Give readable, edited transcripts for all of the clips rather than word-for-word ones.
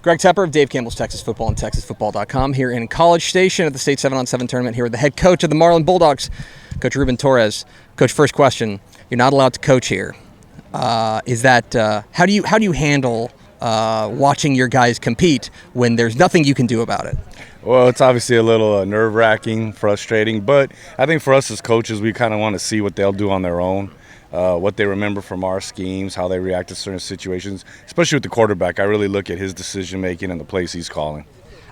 Greg Tepper of Dave Campbell's Texas Football and TexasFootball.com here in College Station at the State 7-on-7 tournament here with the head coach of the Marlin Bulldogs, Coach Ruben Torres. Coach, first question: you're not allowed to coach here. How do you handle watching your guys compete when there's nothing you can do about it? Well, it's obviously a little nerve-wracking, frustrating, but I think for us as coaches, we kind of want to see what they'll do on their own, what they remember from our schemes, how they react to certain situations, especially with the quarterback. I really look at his decision-making and the plays he's calling.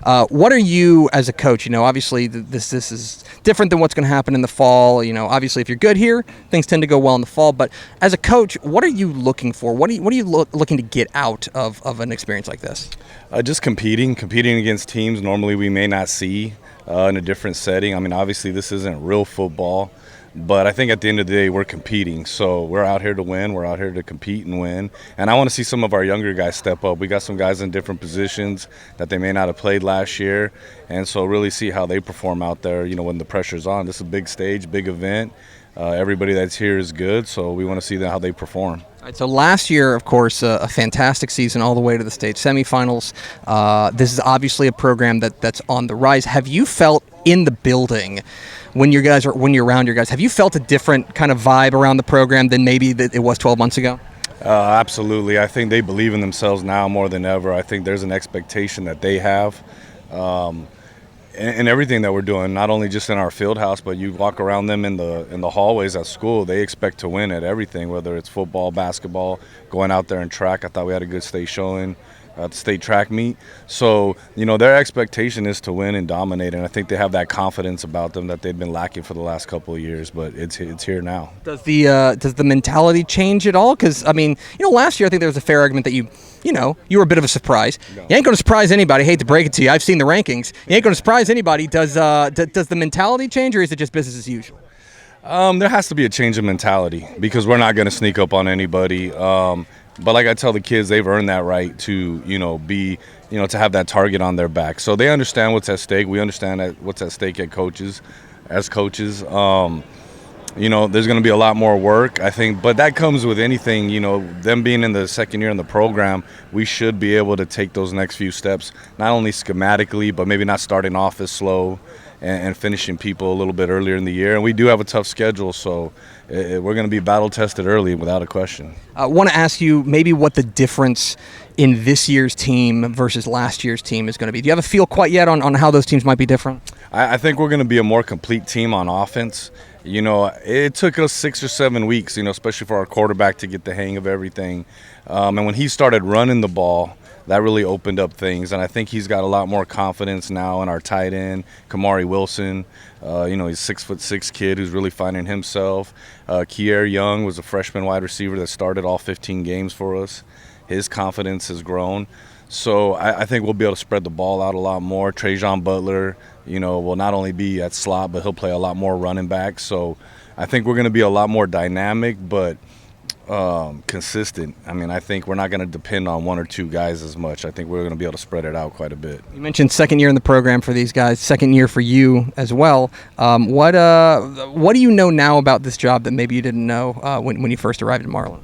What are you, as a coach, obviously this is different than what's going to happen in the fall. Obviously if you're good here, things tend to go well in the fall. But as a coach, what are you looking for? What are you looking to get out of an experience like this? Just competing against teams normally we may not see in a different setting. I mean, obviously this isn't real football, but I think at the end of the day we're competing. So we're out here to win. We're out here to compete and win. And I want to see some of our younger guys step up. We got some guys in different positions that they may not have played last year. And so really see how they perform out there, when the pressure's on. This is a big stage, big event. Everybody that's here is good, so we want to see how they perform. All right, so last year, of course, a fantastic season all the way to the state semifinals. This is obviously a program that's on the rise. Have you felt in the building when you're around your guys, have you felt a different kind of vibe around the program than maybe it was 12 months ago? Absolutely. I think they believe in themselves now more than ever. I think there's an expectation that they have. And everything that we're doing, not only just in our field house, but you walk around them in the hallways at school, they expect to win at everything, whether it's football, basketball, going out there and track. I thought we had a good state showing at the state track meet. So, their expectation is to win and dominate, and I think they have that confidence about them that they've been lacking for the last couple of years, but it's here now. Does the mentality change at all? Because, last year I think there was a fair argument that you were a bit of a surprise. No. You ain't going to surprise anybody. I hate to break it to you. I've seen the rankings. You ain't going to surprise anybody. Does the mentality change, or is it just business as usual? There has to be a change of mentality because we're not going to sneak up on anybody. But like I tell the kids, they've earned that right to, to have that target on their back. So they understand what's at stake. We understand what's at stake as coaches. There's going to be a lot more work, I think, but that comes with anything. Them being in the second year in the program, we should be able to take those next few steps, not only schematically, but maybe not starting off as slow and finishing people a little bit earlier in the year. And we do have a tough schedule, so we're going to be battle-tested early without a question. I want to ask you maybe what the difference in this year's team versus last year's team is going to be. Do you have a feel quite yet on how those teams might be different? I think we're going to be a more complete team on offense. It took us 6 or 7 weeks, especially for our quarterback to get the hang of everything. And when he started running the ball, that really opened up things. And I think he's got a lot more confidence now in our tight end, Kamari Wilson. He's a 6'6" kid who's really finding himself. Kier Young was a freshman wide receiver that started all 15 games for us. His confidence has grown. So I think we'll be able to spread the ball out a lot more. Trajan Butler, will not only be at slot, but he'll play a lot more running back. So I think we're going to be a lot more dynamic, but consistent. I think we're not going to depend on one or two guys as much. I think we're going to be able to spread it out quite a bit. You mentioned second year in the program for these guys, second year for you as well. What do you know now about this job that maybe you didn't know when you first arrived in Marlin?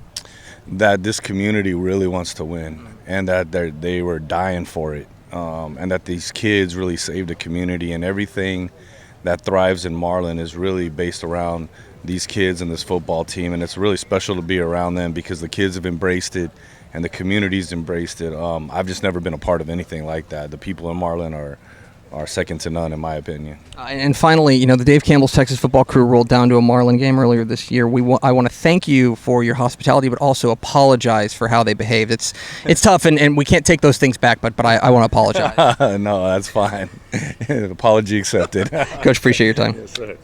That this community really wants to win, and that they were dying for it, and that these kids really saved the community, and everything that thrives in Marlin is really based around these kids and this football team, and it's really special to be around them because the kids have embraced it and the community's embraced it. I've just never been a part of anything like that. The people in Marlin are second to none, in my opinion. And finally, the Dave Campbell's Texas football crew rolled down to a Marlin game earlier this year. I want to thank you for your hospitality, but also apologize for how they behaved. It's tough, and we can't take those things back, but I want to apologize. No, that's fine. Apology accepted. Coach, appreciate your time. Yes, sir.